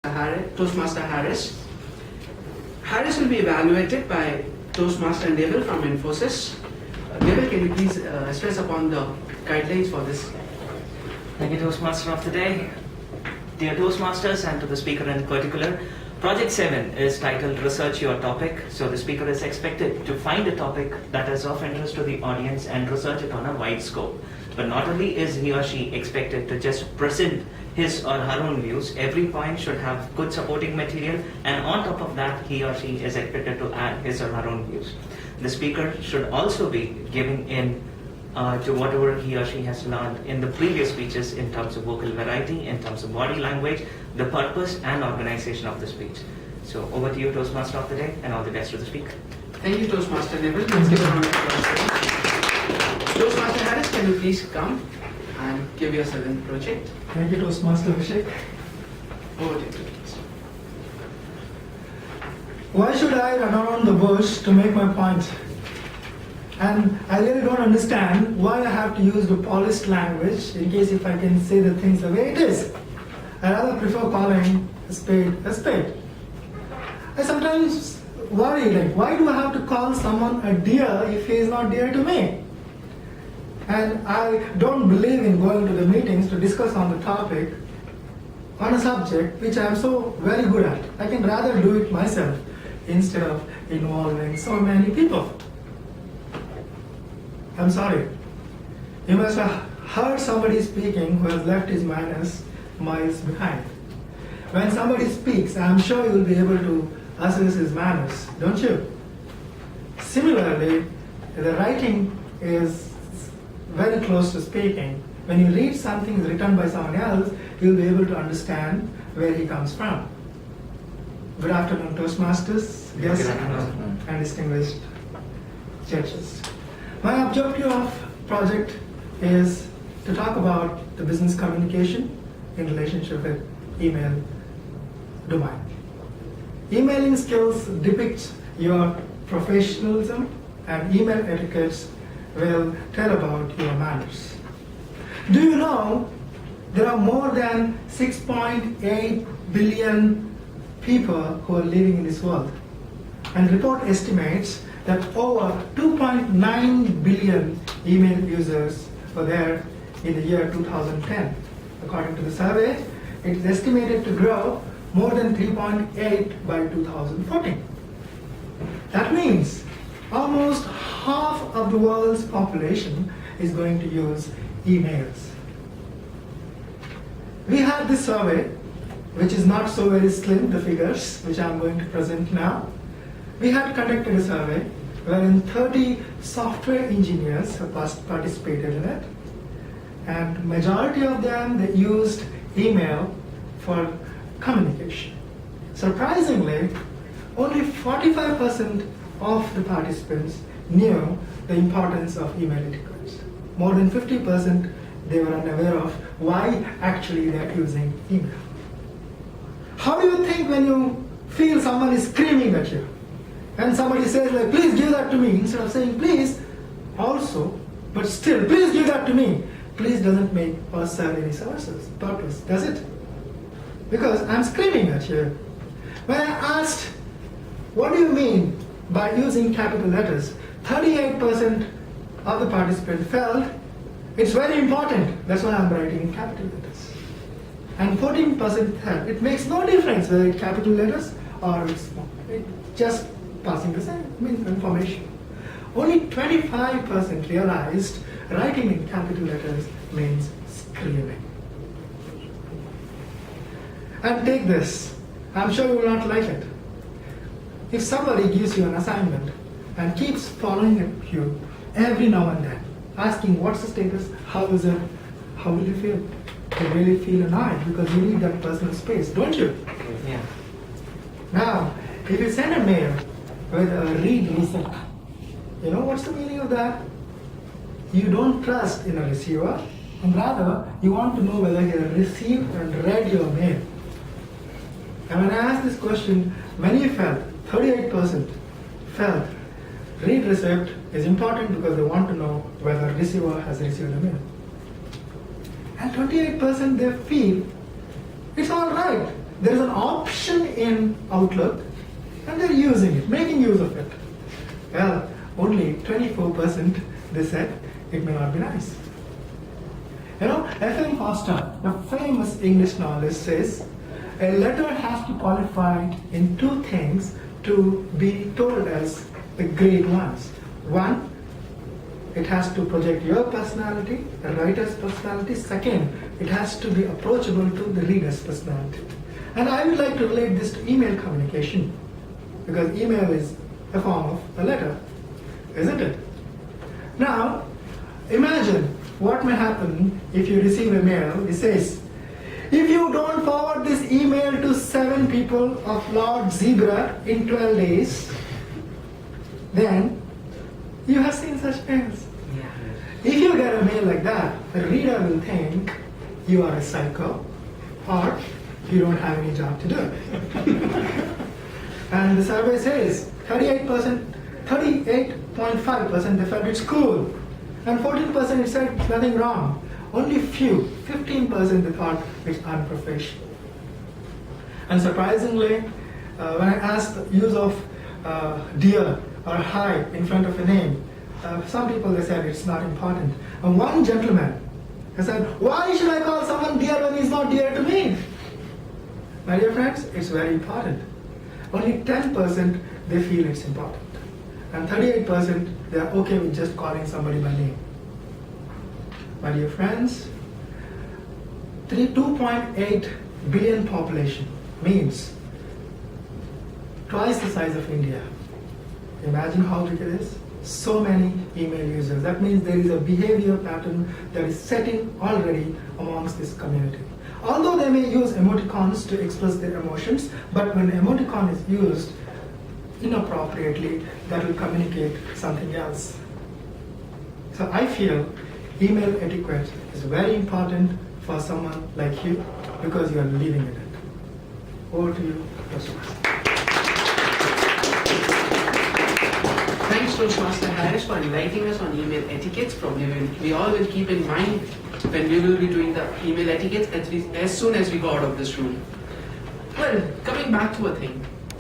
Toastmaster Harris. Harris will be evaluated by Toastmaster Neville from Infosys. Neville, can you please stress upon the guidelines for this? Thank you, Toastmaster of the day. Dear Toastmasters and to the speaker in particular, Project 7 is titled Research Your Topic. So the speaker is expected to find a topic that is of interest to the audience and research it on a wide scope. But not only is he or she expected to just present his or her own views, every point should have good supporting material, and on top of that, he or she is expected to add his or her own views. The speaker should also be giving in to whatever he or she has learned in the previous speeches in terms of vocal variety, in terms of body language, the purpose and organization of the speech. So over to you, Toastmaster of the day, and all the best to the speaker. Thank you, Toastmaster Neville. Let's give a round of applause. Toastmaster Harris, can you please come and give your 7th project? Thank you, Toastmaster Abhishek. Over to you, please. Why should I run around the bush to make my point? And I really don't understand why I have to use the polished language in case if I can say the things the way it is. I rather prefer calling a spade a spade. I sometimes worry, like, why do I have to call someone a dear if he is not dear to me? And I don't believe in going to the meetings to discuss on the topic, on a subject which I am so very good at. I can rather do it myself instead of involving so many people. I'm sorry. You must have heard somebody speaking who has left his manners miles behind. When somebody speaks, I'm sure you'll be able to assess his manners, don't you? Similarly, the writing is very close to speaking. When you read something written by someone else, you'll be able to understand where he comes from. Good afternoon, Toastmasters, guests, and distinguished judges. My objective of project is to talk about the business communication in relationship with email domain. Emailing skills depict your professionalism, and email etiquettes will tell about your manners. Do you know there are more than 6.8 billion people who are living in this world? And report estimates that over 2.9 billion email users were there in the year 2010. According to the survey, it is estimated to grow more than 3.8 by 2014. That means almost half of the world's population is going to use emails. We had this survey, which is not so very slim, the figures, which I'm going to present now. We had conducted a survey wherein 30 software engineers have participated in it, and majority of them, they used email for communication. Surprisingly, only 45% of the participants knew the importance of email etiquette. More than 50% they were unaware of why actually they are using email. How do you think when you feel someone is screaming at you? And somebody says, like, please give that to me, instead of saying please also, but still, please give that to me. Please doesn't make or serve any purpose, does it? Because I'm screaming at you. When I asked, what do you mean by using capital letters? 38% of the participants felt it's very important, that's why I'm writing in capital letters. And 14% felt it makes no difference whether it's capital letters or it's small. It's just passing the same information. Only 25% realized writing in capital letters means screaming. And take this, I'm sure you will not like it. If somebody gives you an assignment and keeps following you every now and then, asking what's the status, how is it, how will you feel? You really feel annoyed because you need that personal space, don't you? Yeah. Now, if you send a mail with a read receipt, you know what's the meaning of that? You don't trust in a receiver, and rather you want to know whether he has received and read your mail. And when I asked this question, many felt, 38% felt, read receipt is important because they want to know whether receiver has received a mail. And 28% they feel it's all right there's an option in Outlook, and they're using it, making use of it. Well, only 24% they said it may not be nice. You know, F.M. Foster, the famous English novelist, says a letter has to qualify in two things to be told as the great ones. One, it has to project your personality, the writer's personality. Second, it has to be approachable to the reader's personality. And I would like to relate this to email communication, because email is a form of a letter, isn't it? Now, imagine what may happen if you receive a mail. It says, if you don't forward this email to 7 people of Lord Zebra in 12 days, then you have seen such mails. Yeah. If you get a mail like that, the reader will think you are a psycho or you don't have any job to do. And the survey says 38.5% they felt it's cool, and 14% it said nothing wrong. Only few, 15% they thought it's unprofessional. And surprisingly, when I asked the use of dear or hi in front of a name, some people they said it's not important. And one gentleman he said, why should I call someone dear when he's not dear to me? My dear friends, it's very important. Only 10% they feel it's important. And 38% they are okay with just calling somebody by name. My dear friends, 2.8 billion population means twice the size of India. Imagine how big it is. So many email users. That means there is a behavior pattern that is setting already amongst this community. Although they may use emoticons to express their emotions, but when emoticon is used inappropriately, that will communicate something else. So I feel email etiquette is very important for someone like you because you are living in it. Over to you, Toastmaster. Thanks, Toastmaster Harris, for enlightening us on email etiquettes. Probably we all will keep in mind when we will be doing the email etiquettes as soon as we go out of this room. Well, coming back to a thing.